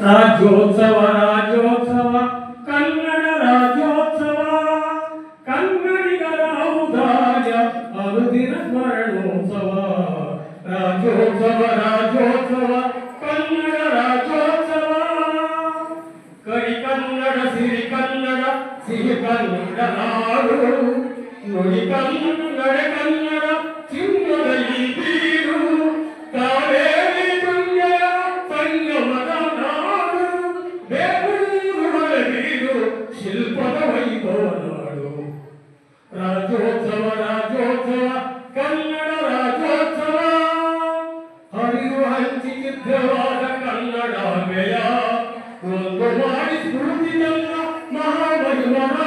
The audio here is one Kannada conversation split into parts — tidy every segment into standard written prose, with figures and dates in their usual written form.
ರಾಜ್ಯೋತ್ಸವ ರಾಜ್ಯೋತ್ಸವ ಕನ್ನಡ ರಾಜ್ಯೋತ್ಸವ ಕನ್ನಡಿಗರ ಔದಾರ್ಯ ಅನುದಿನ ಸ್ಮರಣೋತ್ಸವ ರಾಜ್ಯೋತ್ಸವ ರಾಜ್ಯೋತ್ಸವ ಕನ್ನಡ ರಾಜ್ಯೋತ್ಸವ ಕರಿ ಕನ್ನಡ ಸಿರಿ ಕನ್ನಡ ನಾಡು ನುಡಿ ಕನ್ನಡ ಕನ್ನಡ ಚಿನ್ನದ ಈ ಬೀರು ಕಾವೇರಿ ತುಂಗೆಯ ಸಂಗಮದ ನಾಡು ಬೇರೂರು ಬೀರು ಶಿಲ್ಪದ ವೈಭವ ನಾಡು ರಾಜ್ಯೋತ್ಸವ ರಾಜ್ಯೋತ್ಸವ ಕನ್ನಡ ರಾಜ್ಯೋತ್ಸವ ಹರಿದು ಹಂಚಿಸಿದ್ಧವಾದ ಕನ್ನಡಾಂಬೆಯ ಒಂದು ಮಾಡಿ ಸ್ಫೂರ್ತಿಯಲ್ಲ ಮಹಾಮಹಿಮನ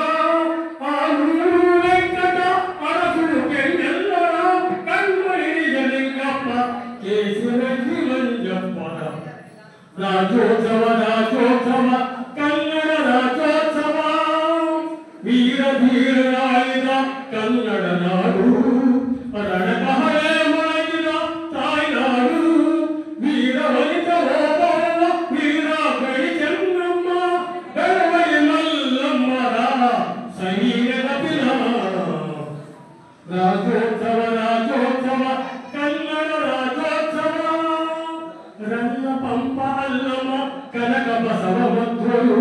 ಆಲೂರು ವೆಂಕಟ ಅರಸು ಕೆಂಗೆಲ್ಲರ ಕಣ್ಮಣಿಯ ಲಿಂಗಪ್ಪ ಕೇಸರಿ ಮಂಜಪ್ಪನ ರಾಜ್ಯೋತ್ಸವ ರಾಜ್ಯೋತ್ಸವ ಕನ್ನಡ ರಾಜ್ಯೋತ್ಸವ ವೀರ ಧೀರರಾಯಿದ ಕನ್ನಡ ನಾಡು ರಣಕಹಳೆ ಮೊಳಗಿದ ತಾಯ್ನಾಡು ವೀರ ವನಿತ ಹೋಬವ್ವ ವೀರ ಕಳಿ ಚೆನ್ನಮ್ಮ ಬೆಳವಳಿ ಮಲ್ಲಮ್ಮರ ಸೈನ್ಯದ ಪಿನ ರಾಜ್ಯೋತ್ಸವ ರಾಜ್ಯೋತ್ಸವ ಕನ್ನಡ ರಾಜ್ಯೋತ್ಸವ ರನ್ನ ಪಂಪ ಅಲ್ಲಮ್ಮ ಕನಕ ಬಸವ ಮಧ್ವರು